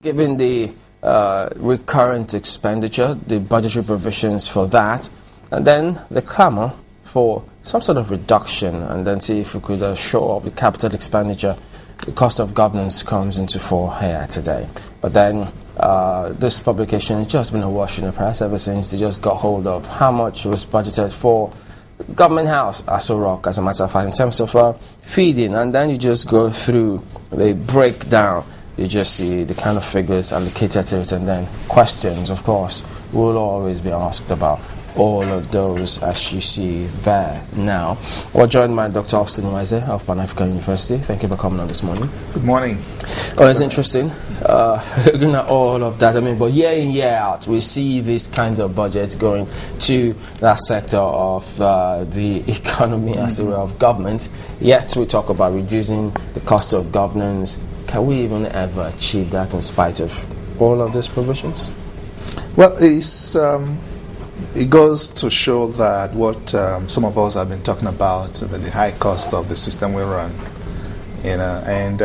Given the recurrent expenditure, the budgetary provisions for that, and then the clamour for some sort of reduction, and then see if we could show up the capital expenditure, the cost of governance comes into fore here today. But then this publication has just been awash in the press ever since they just got hold of how much was budgeted for Government House, Aso Rock, as a matter of fact, in terms of feeding, and then you just go through the breakdown. You just see the kind of figures allocated to it, and then questions, of course, will always be asked about all of those, as you see there now. We're joined by Dr. Austin Nweze of Pan African University. Thank you for coming on this morning. Good morning. Oh, it's interesting looking at all of that. But year in, year out, we see these kinds of budgets going to that sector of the economy as a way of government. Yet we talk about reducing the cost of governance. Can we even ever achieve that in spite of all of these provisions? Well, it goes to show that what some of us have been talking about the high cost of the system we run, and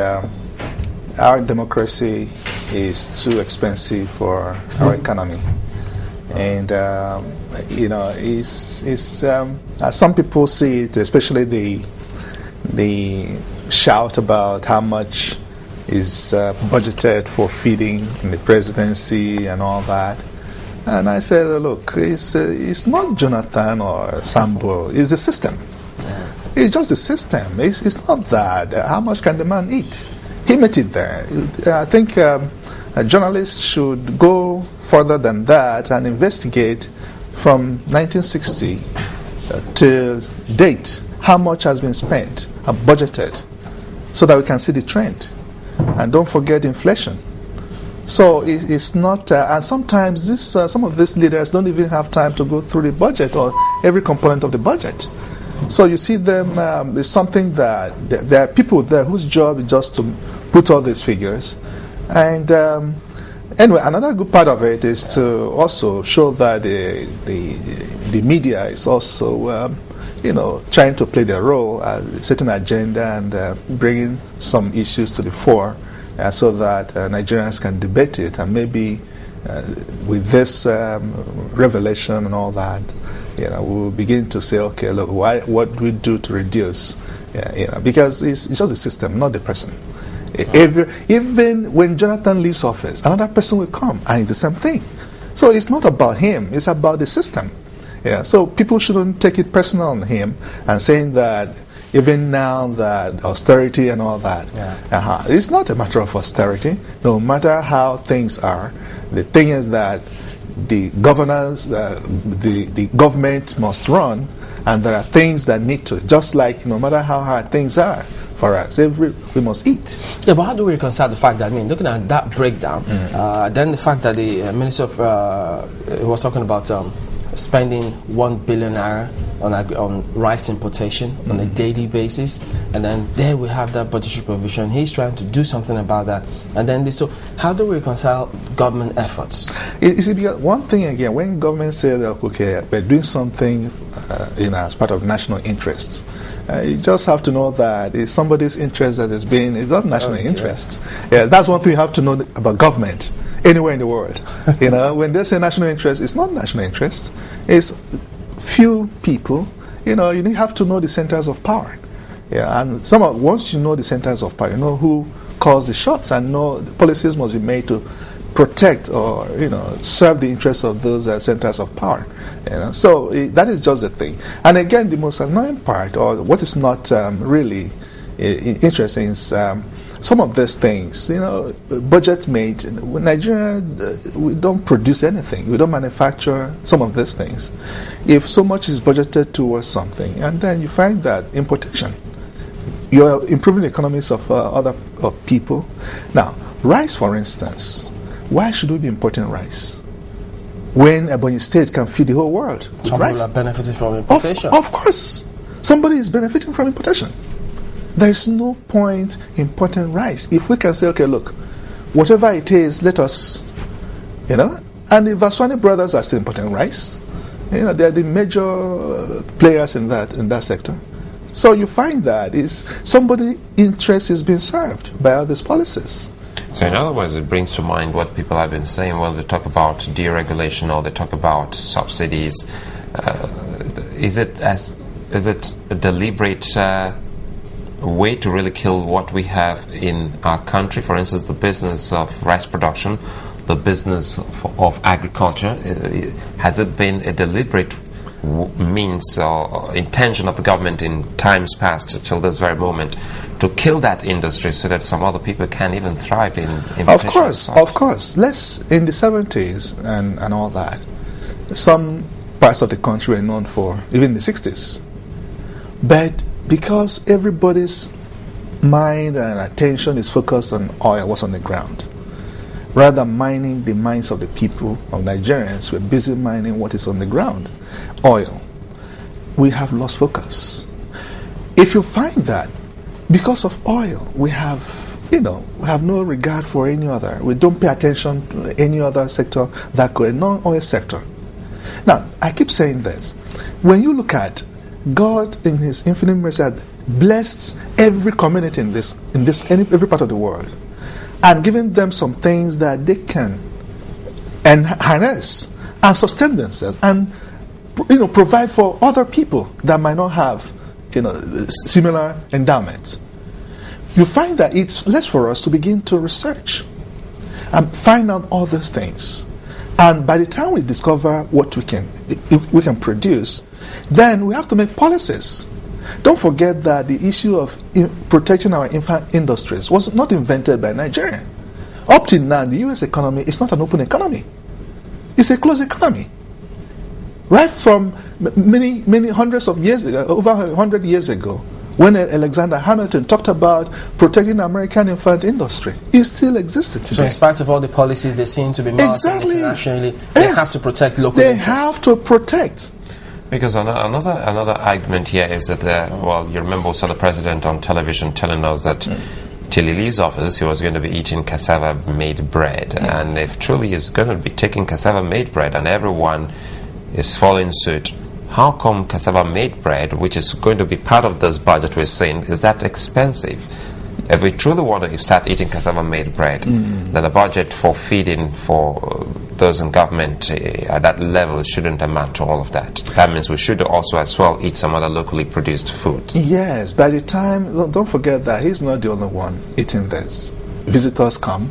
our democracy is too expensive for our economy, and some people see it, especially the shout about how much is budgeted for feeding in the presidency and all that. And I said, look, it's not Jonathan or Sambo, it's the system. Yeah. It's just the system. It's not that. How much can the man eat? He met it there. I think journalists should go further than that and investigate from 1960 to date how much has been spent, budgeted, so that we can see the trend. And don't forget inflation. So it's not, and sometimes some of these leaders don't even have time to go through the budget or every component of the budget. So you see them, it's something that there are people there whose job is just to put all these figures. And anyway, another good part of it is to also show that the media is also trying to play their role, setting an agenda and bringing some issues to the fore so that Nigerians can debate it. And maybe with this revelation and all that, we'll begin to say, okay, look, what do we do to reduce? Because it's just the system, not the person. Even when Jonathan leaves office, another person will come and it's the same thing. So it's not about him, it's about the system. So people shouldn't take it personal on him and saying that even now that austerity and all that, it's not a matter of austerity. No matter how things are, the thing is that the governance, the government must run, and there are things that need to, just like no matter how hard things are for us, we must eat. Yeah, but how do we reconcile the fact that, looking at that breakdown, then the fact that the Minister of, was talking about spending 1 billion naira on rice importation on a daily basis, and then there we have that budgetary provision. He's trying to do something about that, and then so how do we reconcile government efforts? You see, because one thing again, when government says okay, we're doing something as part of national interests, you just have to know that it's somebody's interest that is being, it's not national interest. Yeah, that's one thing you have to know about government anywhere in the world. When they say national interest, it's not national interest. It's few people. You have to know the centers of power. And once you know the centers of power, you know who calls the shots, and know the policies must be made to protect or serve the interests of those centers of power. So that is just the thing. And again, the most annoying part, or what is not really interesting, is some of these things, budget made. In Nigeria, we don't produce anything. We don't manufacture some of these things. If so much is budgeted towards something, and then you find that importation, you're improving the economies of other people. Now, rice, for instance, why should we be importing rice when Ebonyi State can feed the whole world with Some rice? people are benefiting from importation. Of course, somebody is benefiting from importation. There is no point importing rice. If we can say, okay, look, whatever it is, let us, and the Vaswani brothers are still importing rice. They are the major players in that sector. So you find that somebody's interest is being served by all these policies. So in other words, it brings to mind what people have been saying when they talk about deregulation or they talk about subsidies. Is it a deliberate way to really kill what we have in our country? For instance, the business of rice production, the business of agriculture. Has it been a deliberate means or intention of the government in times past till this very moment to kill that industry so that some other people can even thrive in Of course. In the 70s and all that, some parts of the country were known for, even the 60s. But because everybody's mind and attention is focused on oil, what's on the ground, rather than mining the minds of the people, of Nigerians, we're busy mining what is on the ground, oil. We have lost focus. If you find that because of oil, we have no regard for any other. We don't pay attention to any other sector that could, non-oil sector. Now, I keep saying this. When you look at God in His infinite mercy had blessed every community in every part of the world, and giving them some things that they can harness and sustain themselves and provide for other people that might not have similar endowments. You find that it's less for us to begin to research and find out all those things. And by the time we discover what we can produce, then we have to make policies. Don't forget that the issue of protecting our infant industries was not invented by Nigeria. Up till now, the U.S. economy is not an open economy. It's a closed economy. Right from many hundreds of years ago, over 100 years ago, when Alexander Hamilton talked about protecting the American infant industry, it still existed today. So in spite of all the policies they seem to be marketing internationally, they have to protect local interests. They have to protect. Because another argument here is that, you remember also the president on television telling us that till he leaves office, he was going to be eating cassava-made bread. Yeah. And if truly he's going to be taking cassava-made bread and everyone is following suit, how come cassava-made bread, which is going to be part of this budget we're saying, is that expensive? If we truly want to start eating cassava-made bread, then the budget for feeding for those in government at that level shouldn't amount to all of that. That means we should also as well eat some other locally produced food. Yes, by the time, don't forget that he's not the only one eating this. Visitors come,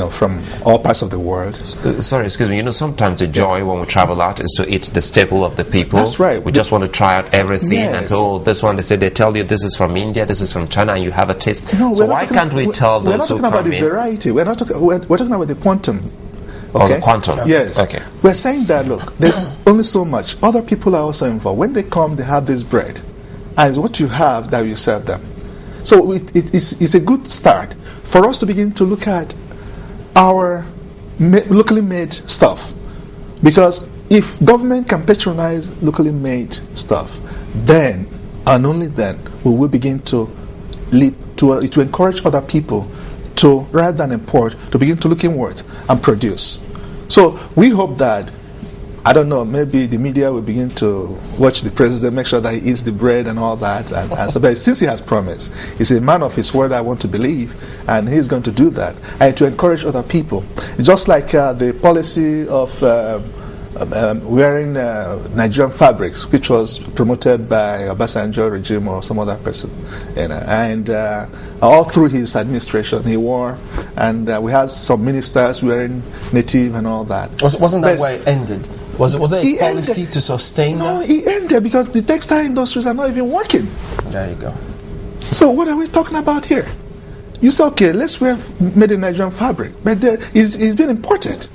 from all parts of the world. Sorry, excuse me. Sometimes the joy when we travel out is to eat the staple of the people. That's right. We just want to try out everything. Yes. And this one, they tell you this is from India, this is from China, and you have a taste. No, so why can't we tell those who come in? We're not talking about the variety. We're talking about the quantum. Okay? Oh, the quantum. Yes. Okay. We're saying that, look, there's only so much. Other people are also involved. When they come, they have this bread. And it's what you have that you serve them. So it's a good start for us to begin to look at our locally made stuff. Because if government can patronize locally made stuff, then, and only then, we will begin to encourage other people to, rather than import, to begin to look inward and produce. So we hope that, I don't know, maybe the media will begin to watch the president, make sure that he eats the bread and all that. And so, but since he has promised, he's a man of his word, I want to believe, and he's going to do that. And to encourage other people. Just like the policy of wearing Nigerian fabrics, which was promoted by Obasanjo regime or some other person. And all through his administration, he wore, and we had some ministers wearing native and all that. Wasn't that where it ended? Was it a policy to sustain that? No, it ended because the textile industries are not even working. There you go. So what are we talking about here? You say, okay, let's wear made in Nigerian fabric, but it's been imported.